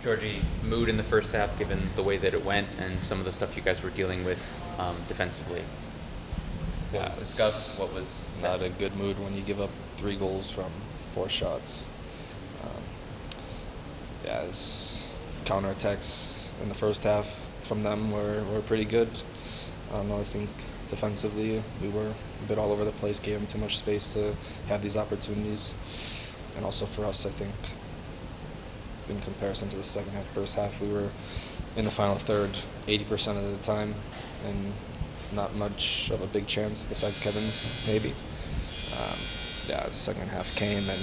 Djordje, mood in the first half, given the way that it went and some of the stuff you guys were dealing with defensively. What was discussed? What was said? Not a good mood when you give up 3 goals from 4 shots. His counterattacks in the first half from them were pretty good. I don't know, I think defensively we were a bit all over the place, gave them too much space to have these opportunities. And also for us, I think, in comparison to the second half, first half, we were in the final third 80% of the time, and not much of a big chance besides Kevin's, maybe. The second half came, and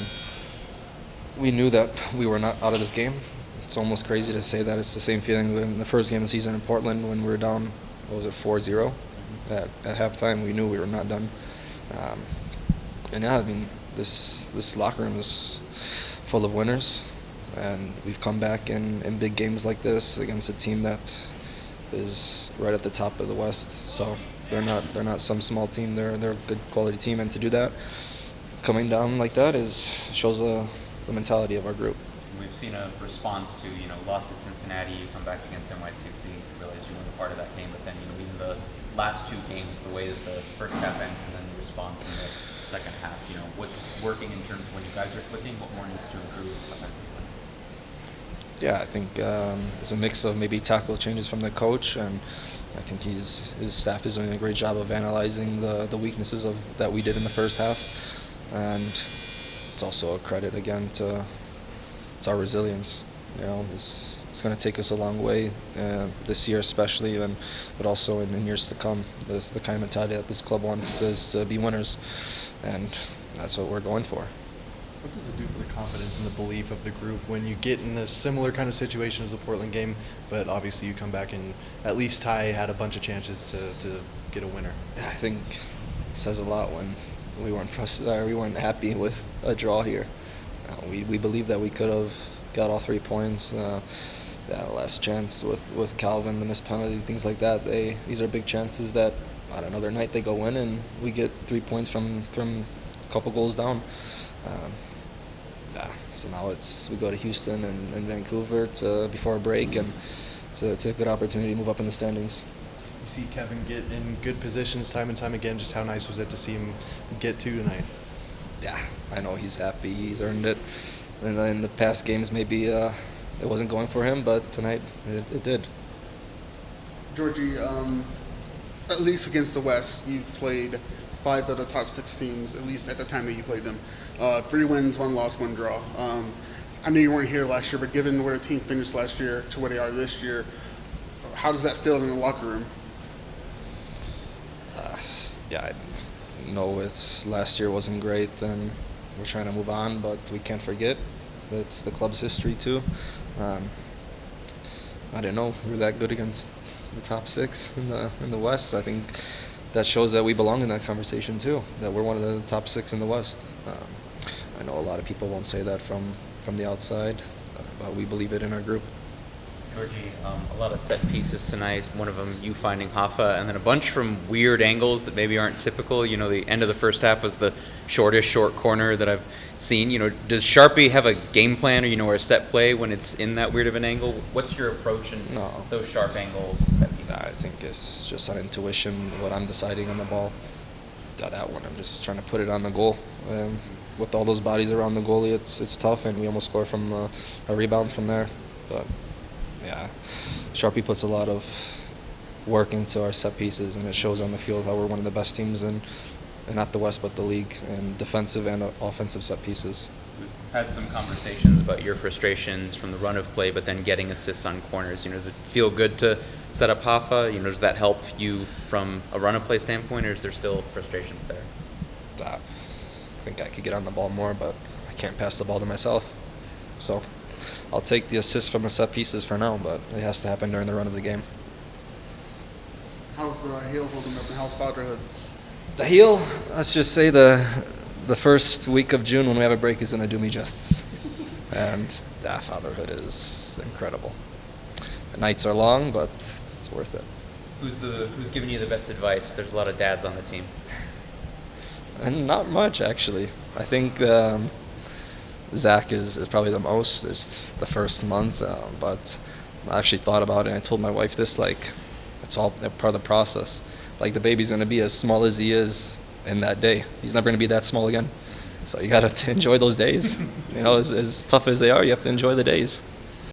we knew that we were not out of this game. It's almost crazy to say that. It's the same feeling in the first game of the season in Portland when we were down, 4-0 at halftime. We knew we were not done. This locker room is full of winners, and we've come back in big games like this against a team that is right at the top of the West. So they're not some small team. They're a good quality team, and to do that, coming down like that shows the mentality of our group. We've seen a response to, loss at Cincinnati, you come back against NYCFC, realize you weren't a part of that game, but then, even the last 2 games, the way that the first half ends and then the response in the second half, what's working in terms of when you guys are clicking, what more needs to improve offensively? Yeah, I think it's a mix of maybe tactical changes from the coach, and I think his staff is doing a great job of analyzing the weaknesses that we did in the first half, and it's also a credit again to our resilience. It's going to take us a long way this year, especially, but also in years to come. This the kind of mentality that this club wants is to be winners, and that's what we're going for. What does it do for the confidence and the belief of the group when you get in a similar kind of situation as the Portland game, but obviously you come back and at least Ty had a bunch of chances to get a winner? I think it says a lot when we weren't happy with a draw here. We believe that we could have got all 3 points. That last chance with Calvin, the missed penalty, things like that. These are big chances that on another night they go in and we get 3 points from a couple goals down. So now we go to Houston and Vancouver before a break, and it's a good opportunity to move up in the standings. You see Kevin get in good positions time and time again. Just how nice was it to see him get 2 tonight? Yeah, I know he's happy. He's earned it. And in the past games, maybe it wasn't going for him, but tonight it did. Djordje, at least against the West, you've played 5 of the top 6 teams, at least at the time that you played them. 3 wins, 1 loss, 1 draw. I know you weren't here last year, but given where the team finished last year to where they are this year, how does that feel in the locker room? I know last year wasn't great, and we're trying to move on, but we can't forget it's the club's history too. I didn't know we were that good against the top 6 in the West. I think that shows that we belong in that conversation too, that we're one of the top 6 in the West. I know a lot of people won't say that from the outside, but we believe it in our group. Djordje, a lot of set pieces tonight, one of them you finding Hoffa, and then a bunch from weird angles that maybe aren't typical. The end of the first half was the shortest short corner that I've seen. Does Sharpie have a game plan or a set play when it's in that weird of an angle? What's your approach in those sharp angle set pieces? I think it's just on intuition, what I'm deciding on the ball. That one, I'm just trying to put it on the goal. With all those bodies around the goalie, it's tough, and we almost score from a rebound from there. But yeah, Sharpie puts a lot of work into our set pieces, and it shows on the field how we're one of the best teams in not the West but the league in defensive and offensive set pieces. We've had some conversations about your frustrations from the run of play, but then getting assists on corners. Does it feel good to set up Hoffa? Does that help you from a run of play standpoint, or is there still frustrations there? I think I could get on the ball more, but I can't pass the ball to myself. So I'll take the assist from the set pieces for now, but it has to happen during the run of the game. How's the heel holding up, and how's fatherhood? The heel, let's just say the first week of June when we have a break is going to do me justice. And fatherhood is incredible. The nights are long, but it's worth it. Who's giving you the best advice? There's a lot of dads on the team. And not much, actually. I think Zach is probably the most. It's the first month, but I actually thought about it, and I told my wife this, like, it's all part of the process. Like, the baby's going to be as small as he is in that day. He's never going to be that small again. So you got to enjoy those days. You know, as tough as they are, you have to enjoy the days.